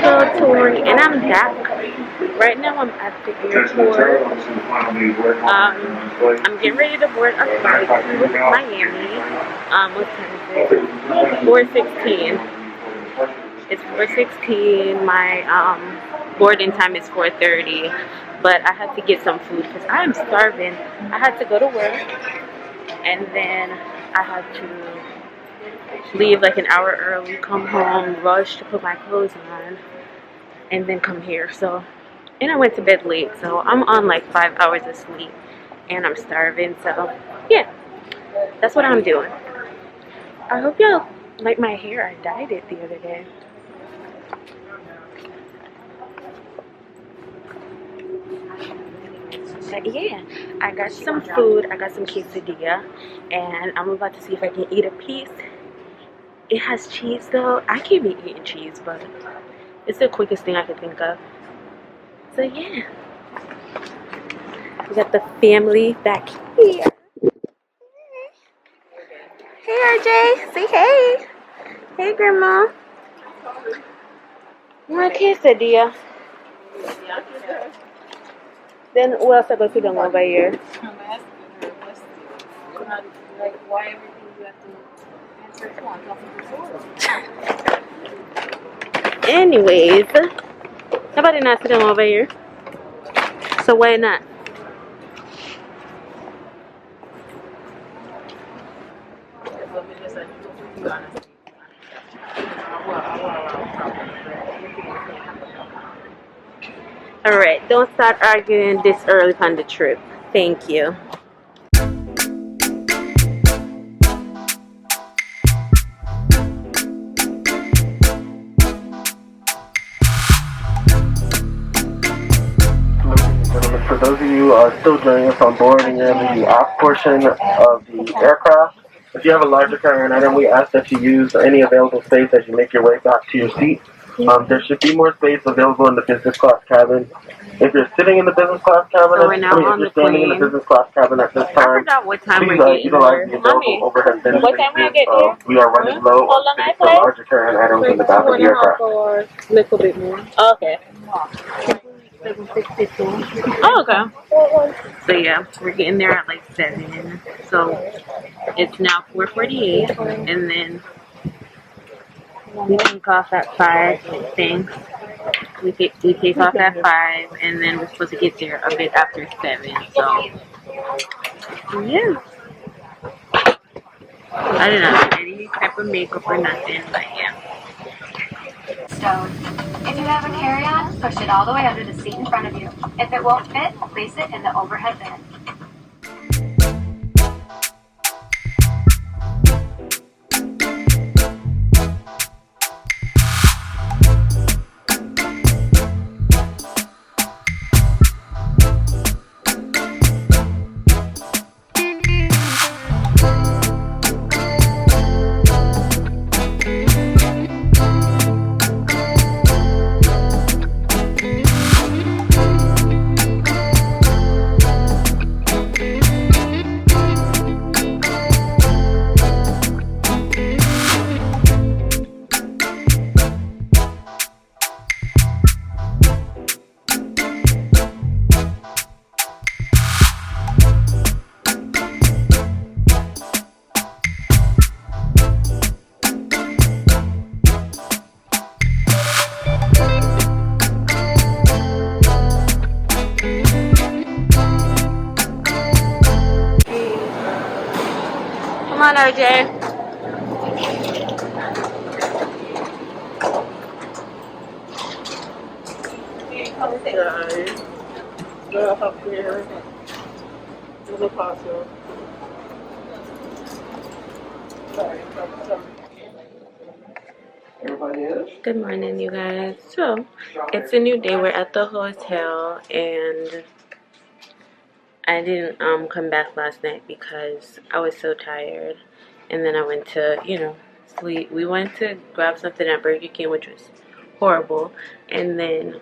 girl Tori, and I'm back. Right now I'm at the airport. I'm getting ready to board a flight to Miami. What time is it? 4:16. It's 4:16. My boarding time is 4:30. But I had to get some food because I am starving. I had to go to work, and then I had to leave like an hour early, come home, rush to put my clothes on, and then come here. So, and I went to bed late, so I'm on like 5 hours of sleep, and I'm starving. So, yeah, that's what I'm doing. I hope y'all like my hair. I dyed it the other day. But yeah, I got some food. I got some quesadilla, and I'm about to see if I can eat a piece. It has cheese though. I can't be eating cheese, but it's the quickest thing I could think of. So yeah, we got the family back here. Hey RJ, say hey. Hey grandma. My quesadilla. Then who else I go sit down over here? Like why everything you have to answer phone? Anyways, nobody not sitting over here. So why not? Alright, don't start arguing this early on the trip. Thank you. For those of you still joining us on board and you're in the off portion of the aircraft, if you have a larger carry-on item, we ask that you use any available space as you make your way back to your seat. There should be more space available in the business class cabin. If you're sitting in the business class cabin, So we're now on the standing in the business class cabin at this time, what time please we're utilize the available overhead bin what time we get there? We are running low on space for larger carry-on items in the back of the aircraft. Or a little bit more. Okay. 7:62. Oh, okay. So yeah, we're getting there at like 7. So it's now 4:48, and then we take off at 5. Thanks. We take off at 5, and then we're supposed to get there a bit after 7. So yeah, I did not do any type of makeup or nothing, but yeah. Stone. If you have a carry-on, push it all the way under the seat in front of you. If it won't fit, place it in the overhead bin. Come on, RJ. Good morning, you guys. So, it's a new day. We're at the hotel, and I didn't come back last night because I was so tired. And then I went to, sleep. We went to grab something at Burger King, which was horrible. And then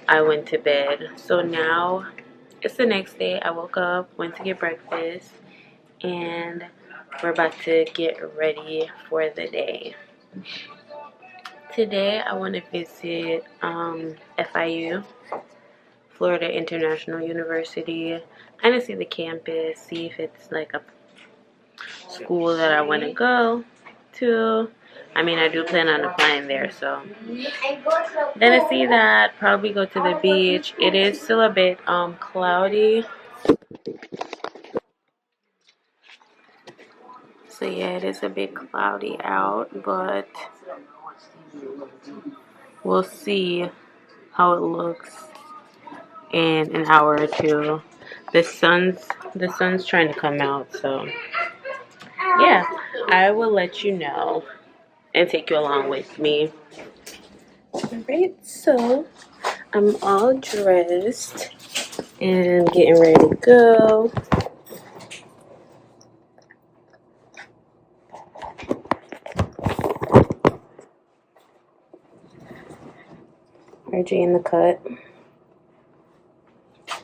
I went to bed. So now it's the next day. I woke up, went to get breakfast, and we're about to get ready for the day. Today I want to visit FIU, Florida International University. Kind of see the campus, see if it's like a school that I want to go to. I mean, I do plan on applying there, so gonna see that. Probably go to the beach. It is still a bit cloudy, so yeah, it is a bit cloudy out, but we'll see how it looks in an hour or two. The sun's trying to come out, so yeah, I will let you know and take you along with me. Alright, so I'm all dressed and getting ready to go. RJ in the cut.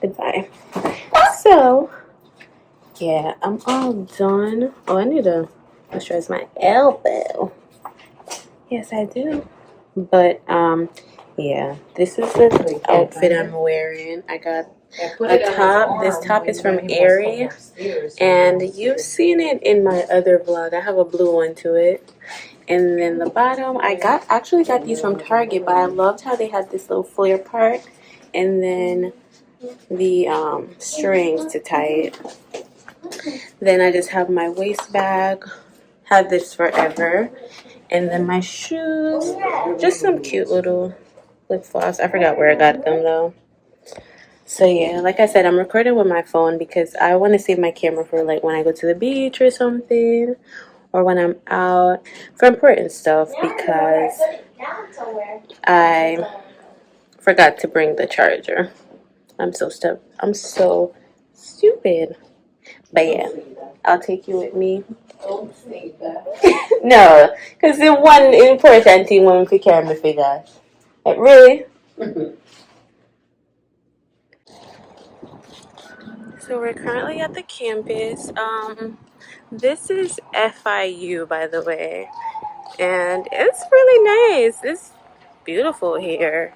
Goodbye. So, yeah, I'm all done. Oh, I need to moisturize my elbow. Yes, I do. But, yeah, this is the outfit I'm wearing. I got a top. This top is from Aerie, and you've seen it in my other vlog. I have a blue one to it. And then the bottom, I actually got these from Target, but I loved how they had this little flare part, and then the strings to tie it. Then I just have my waist bag. Had this forever. And then my shoes, just some cute little lip floss. I forgot where I got them though. So yeah, like I said, I'm recording with my phone because I want to save my camera for like when I go to the beach or something, or when I'm out for important stuff, because I forgot to bring the charger. I'm so stupid. But yeah, I'll take you with me. Don't say that. No, because the one important thing when we carry my figure. Like, really? So we're currently at the campus. This is FIU, by the way, and it's really nice. It's beautiful here.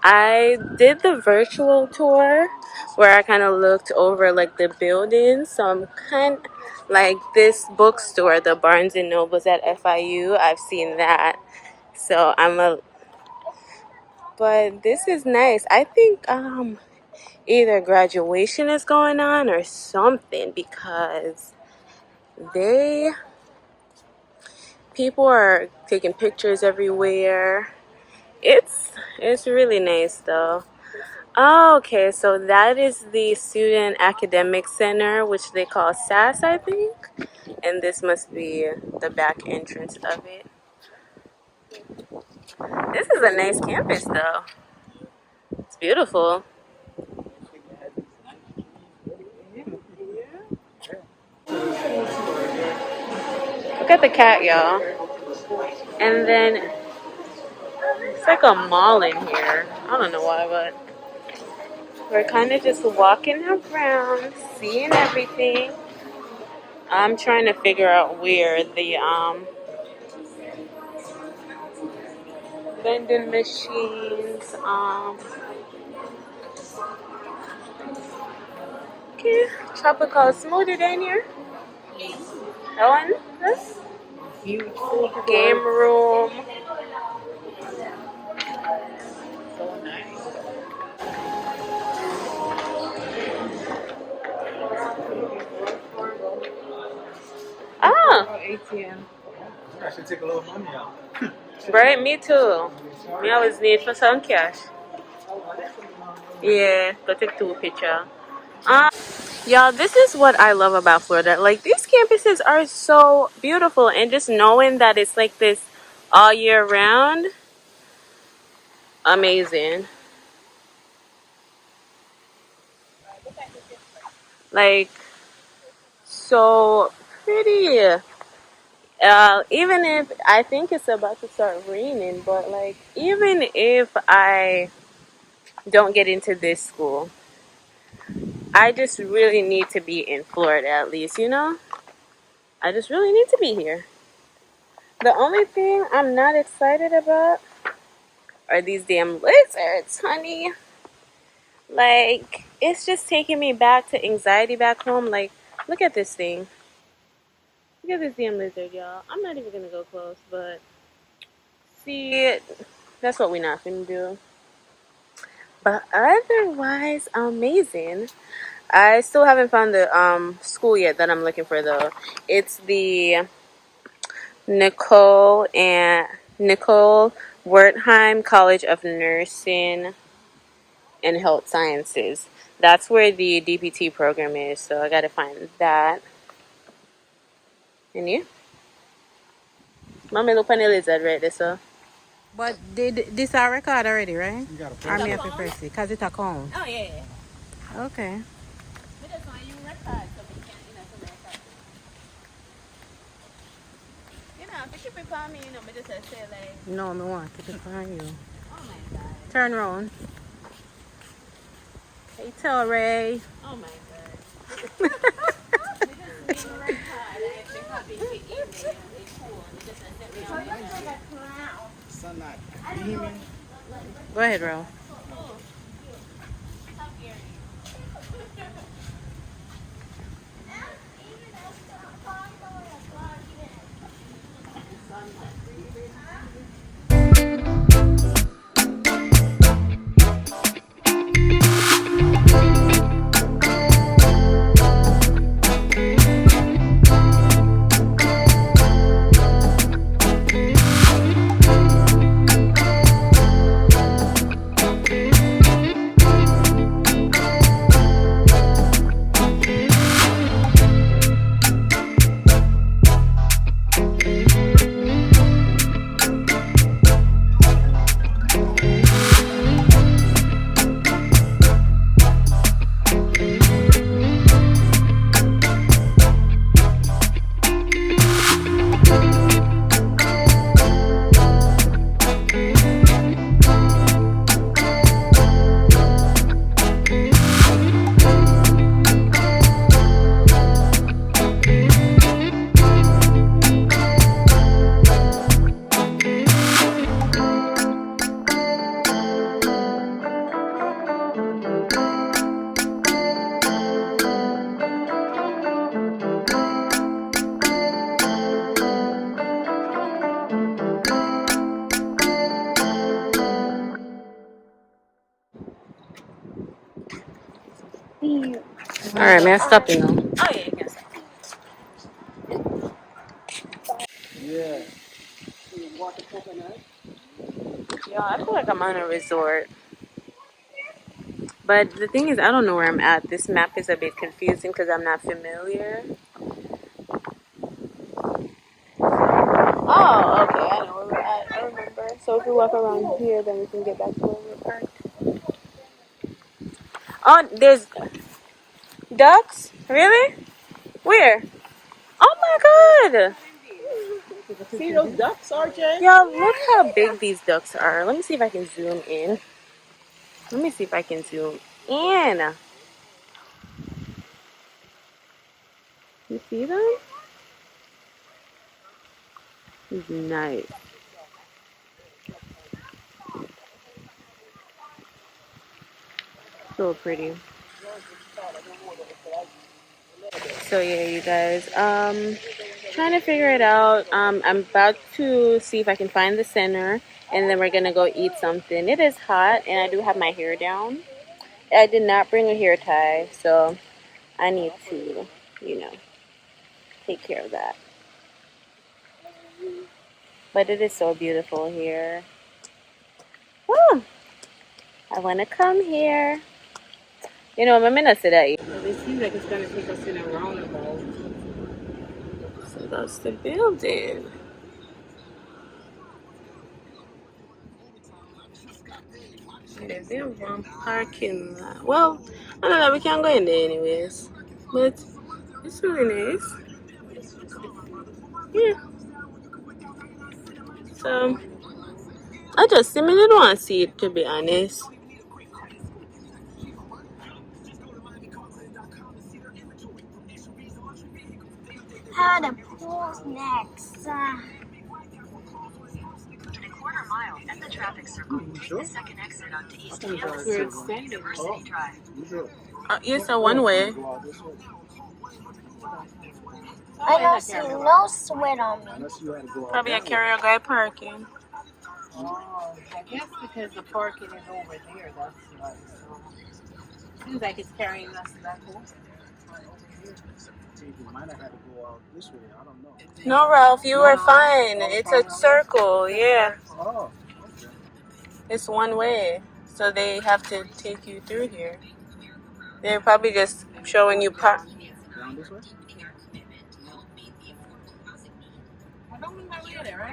I did the virtual tour where I kind of looked over like the buildings. So I'm kind of like this bookstore, the Barnes and Nobles at FIU. I've seen that. So but this is nice. I think either graduation is going on or something, because people are taking pictures everywhere. It's really nice though. Oh, okay, so that is the Student Academic Center, which they call SAS, I think. And this must be the back entrance of it. This is a nice campus, though. It's beautiful. Look at the cat, y'all. And then it's like a mall in here. I don't know why, but we're kind of just walking around, seeing everything. I'm trying to figure out where the vending machines. Okay, tropical smoothie down here. That one. This game room. Ah, ATM. I should take a little money out. right. Me too. Me always need for some cash. Yeah, go take two picture. Y'all, this is what I love about Florida. Like, these campuses are so beautiful, and just knowing that it's like this all year round, amazing. Like, so pretty. Even if I think it's about to start raining, but like, even if I don't get into this school, I just really need to be in Florida, at least, you know? I just really need to be here. The only thing I'm not excited about are these damn lizards, honey. Like, it's just taking me back to anxiety back home. Like, look at this thing. Look at this damn lizard, y'all. I'm not even gonna go close, but see, that's what we're not gonna do. But otherwise, amazing. I still haven't found the school yet that I'm looking for though. It's the Nicole Wertheim College of Nursing and Health Sciences. That's where the DPT program is, so I gotta find that. And you? Mommy, look on the lizard right there, so. But this our record already, right? You got a Or press me it. have to press it, because it's a count. Oh, yeah. Okay. We just want you record, so we can't, to record. If you keep it for me, we just say like. No, I want to find you. Oh my god. Turn around. Hey, Tori. Oh my god. We just need record. I think I'll be email. It's cool. We just send me on. Sun not beaming. Go ahead, Ro. Alright, man, stop you now. Oh, yeah, you can stop. Yeah. Yo, I feel like I'm on a resort. But the thing is, I don't know where I'm at. This map is a bit confusing because I'm not familiar. Oh, okay, I know where we're at. I remember. So if we walk around here, then we can get back to where we're parked. Oh, there's ducks? Really? Where? Oh my god! See those ducks, RJ? Y'all, look how big these ducks are. Let me see if I can zoom in. Let me see if I can zoom in. You see them? It's nice. So pretty. So yeah, you guys. Trying to figure it out. I'm about to see if I can find the center, and then we're gonna go eat something. It is hot, and I do have my hair down. I did not bring a hair tie, so I need to, take care of that. But it is so beautiful here. Woo! I want to come here. I'm gonna say that. It seems like it's going to take us in a roundabout. So that's the building. There's one parking lot. Well, I don't know. We can't go in there anyways. But it's really nice. Yeah. So I just simply didn't want to see it, to be honest. How the pool's next? quarter mile at the traffic circle. Take the second exit onto East Campus We're Circle, extended. University Drive. You sure? Yes, a one way. Go out this way. I don't see no sweat on me. Unless you had to go out Probably a that way. carrier guy parking. Oh, I guess because the parking is over there, that's why. Seems like it's carrying us back over. See, you might have had to go out this way. I don't know. No, Ralph, you were fine. It's a circle, yeah. Oh, okay. It's one way. So they have to take you through here. They're probably just showing you park. Down this way?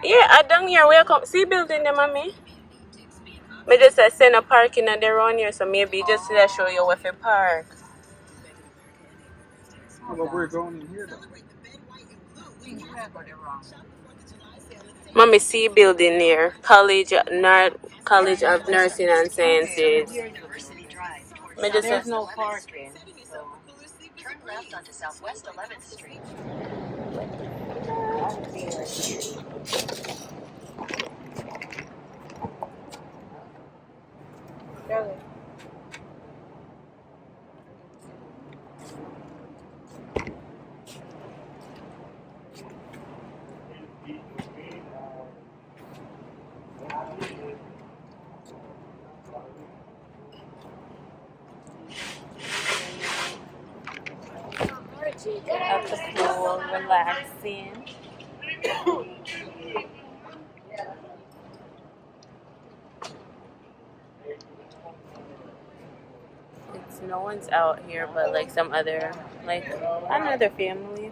Yeah, I done here. We come see building them, mommy. We just send a parking and they're on here, so maybe just to show you where to park. Oh, but we're going in here though. Mommy, see building here. College of Nursing and Sciences. Me just There's no parking. Turn left onto Southwest 11th Street. at the pool, relaxing. It's no one's out here, but like some other, like another family.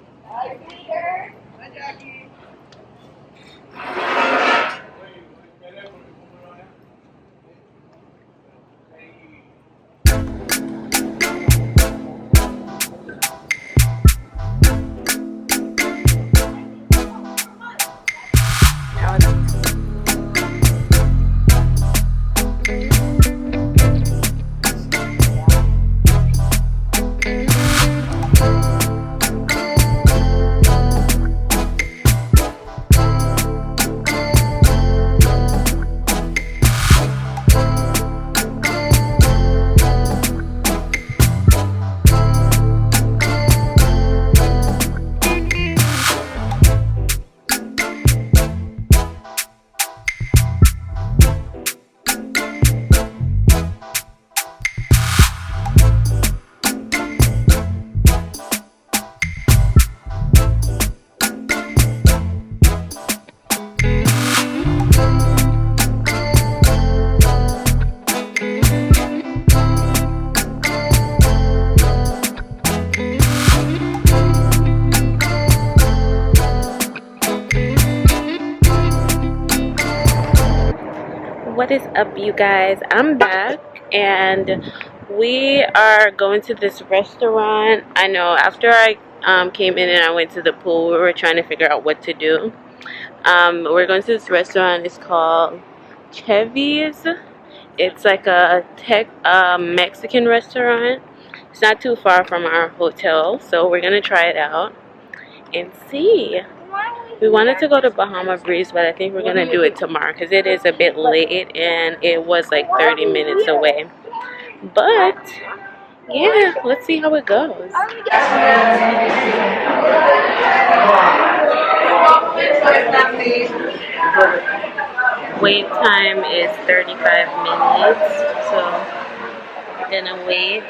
What is up, you guys? I'm back and we are going to this restaurant. I know after I came in and I went to the pool, we were trying to figure out what to do. We're going to this restaurant. It's called Chevy's. It's like a Mexican restaurant. It's not too far from our hotel, so we're gonna try it out and see. We wanted to go to Bahama Breeze, but I think we're gonna do it tomorrow because it is a bit late and it was like 30 minutes away. But yeah, let's see how it goes. Wait time is 35 minutes, so we're gonna wait.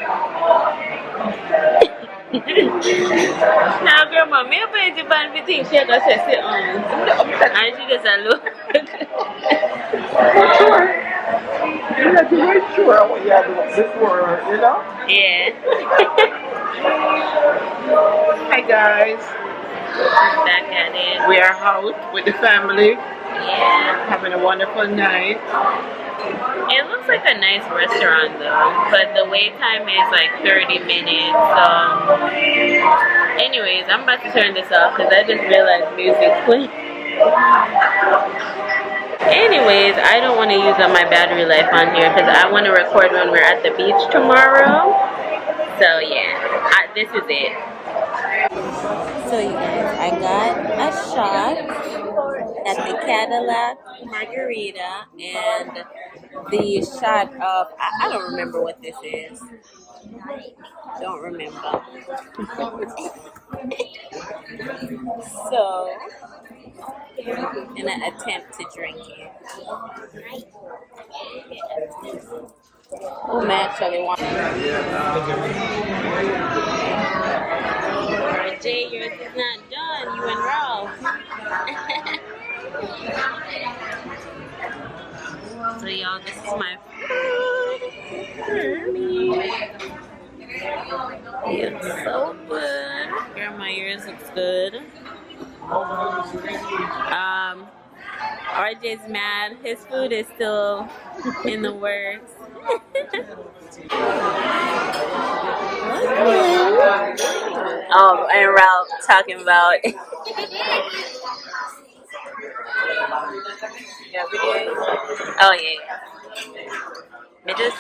Now, grandma, me pay the band we think she has to sit on. And she just a look. You have to make sure what you have to do before, you know? Yeah. Hi guys, Back at it. we are out with the family, Yeah. having a wonderful night. It looks like a nice restaurant though, but the wait time is like 30 minutes. So, anyways, I'm about to turn this off because I just realized music's playing. Anyways, I don't want to use up my battery life on here because I want to record when we're at the beach tomorrow. So yeah, this is it. So you guys, I got a shot at the Cadillac Margarita and the shot of, I don't remember what this is. Don't remember. So, in an attempt to drink it. Oh man, Charlie wants. RJ, yours is not done. You and Ralph. So y'all, this is my food. It's so good. Girl, my ears looks good. RJ's mad. His food is still in the works. And Ralph talking about oh yeah. Midges.